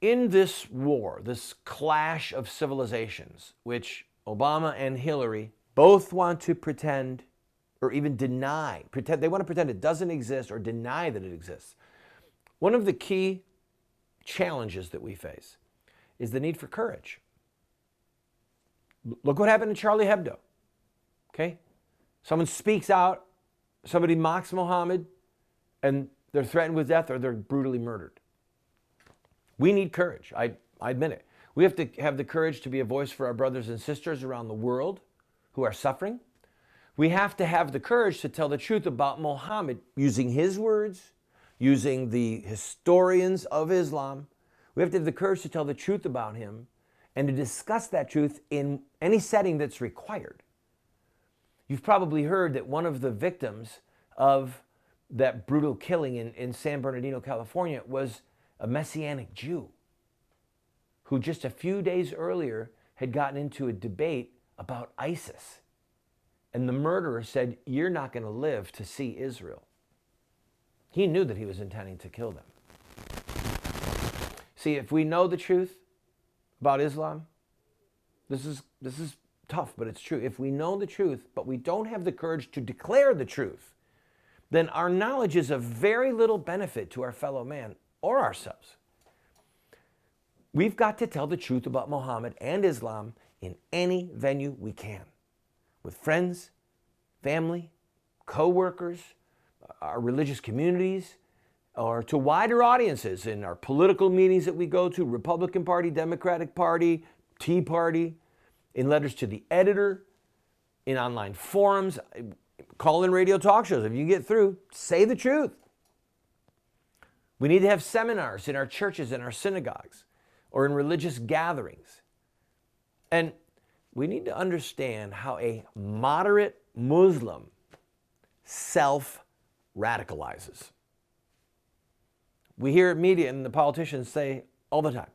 in this war, this clash of civilizations, which Obama and Hillary both want to pretend or even deny, they want to pretend it doesn't exist or deny that it exists. One of the key challenges that we face is the need for courage. Look what happened in Charlie Hebdo, okay? Someone speaks out, somebody mocks Muhammad, and they're threatened with death or they're brutally murdered. We need courage. I admit it. We have to have the courage to be a voice for our brothers and sisters around the world who are suffering. We have to have the courage to tell the truth about Muhammad using his words, using the historians of Islam. We have to have the courage to tell the truth about him and to discuss that truth in any setting that's required. You've probably heard that one of the victims of that brutal killing in San Bernardino, California, was a Messianic Jew who just a few days earlier had gotten into a debate about ISIS. And the murderer said, "You're not going to live to see Israel." He knew that he was intending to kill them. See, if we know the truth about Islam, this is tough, but it's true. If we know the truth, but we don't have the courage to declare the truth, then our knowledge is of very little benefit to our fellow man or ourselves. We've got to tell the truth about Muhammad and Islam in any venue we can, with friends, family, co-workers, our religious communities, or to wider audiences in our political meetings that we go to, Republican Party, Democratic Party, Tea Party, in letters to the editor, in online forums, call-in radio talk shows. If you get through, say the truth. We need to have seminars in our churches and our synagogues or in religious gatherings. And we need to understand how a moderate Muslim self-radicalizes. We hear media and the politicians say all the time,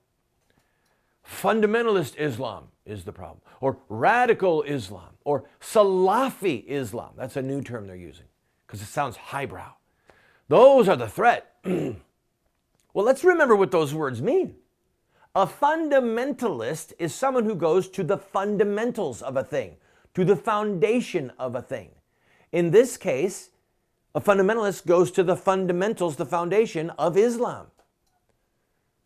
fundamentalist Islam is the problem, or radical Islam, or Salafi Islam. That's a new term they're using because it sounds highbrow. Those are the threat. Well, let's remember what those words mean. A fundamentalist is someone who goes to the fundamentals of a thing, to the foundation of a thing. In this case, a fundamentalist goes to the fundamentals, the foundation of Islam.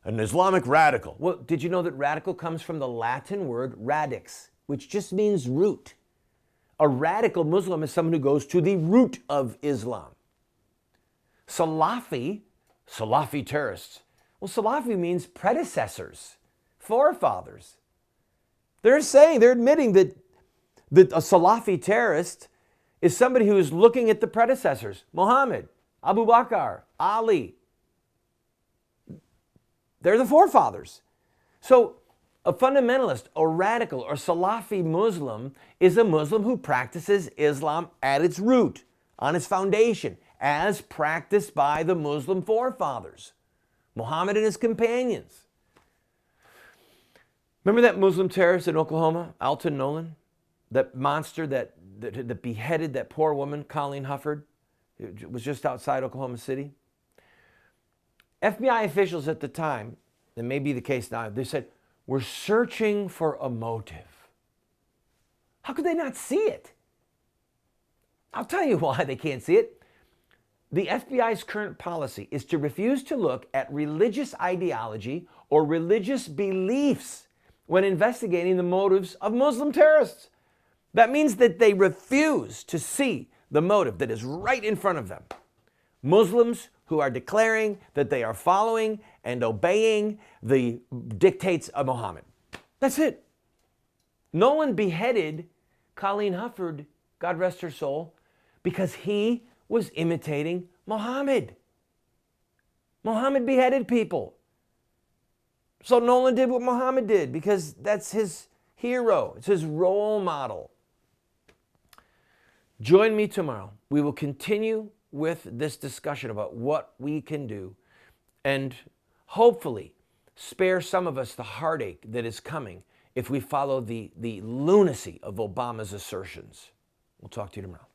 An Islamic radical. Well, did you know that radical comes from the Latin word radix, which just means root? A radical Muslim is someone who goes to the root of Islam. Salafi terrorists. Well, Salafi means predecessors, forefathers. They're admitting that a Salafi terrorist is somebody who is looking at the predecessors, Muhammad, Abu Bakr, Ali. They're the forefathers. So a fundamentalist or radical or Salafi Muslim is a Muslim who practices Islam at its root, on its foundation, as practiced by the Muslim forefathers, Muhammad and his companions. Remember that Muslim terrorist in Oklahoma, Alton Nolan? That monster that beheaded that poor woman, Colleen Hufford? It was just outside Oklahoma City. FBI officials at the time, and may be the case now, they said, we're searching for a motive. How could they not see it? I'll tell you why they can't see it. The FBI's current policy is to refuse to look at religious ideology or religious beliefs when investigating the motives of Muslim terrorists. That means that they refuse to see the motive that is right in front of them. Muslims who are declaring that they are following and obeying the dictates of Muhammad. That's it. Nolan beheaded Colleen Hufford, God rest her soul, because he was imitating Muhammad. Muhammad beheaded people. So Nolan did what Muhammad did because that's his hero. It's his role model. Join me tomorrow. We will continue with this discussion about what we can do and hopefully spare some of us the heartache that is coming if we follow the lunacy of Obama's assertions. We'll talk to you tomorrow.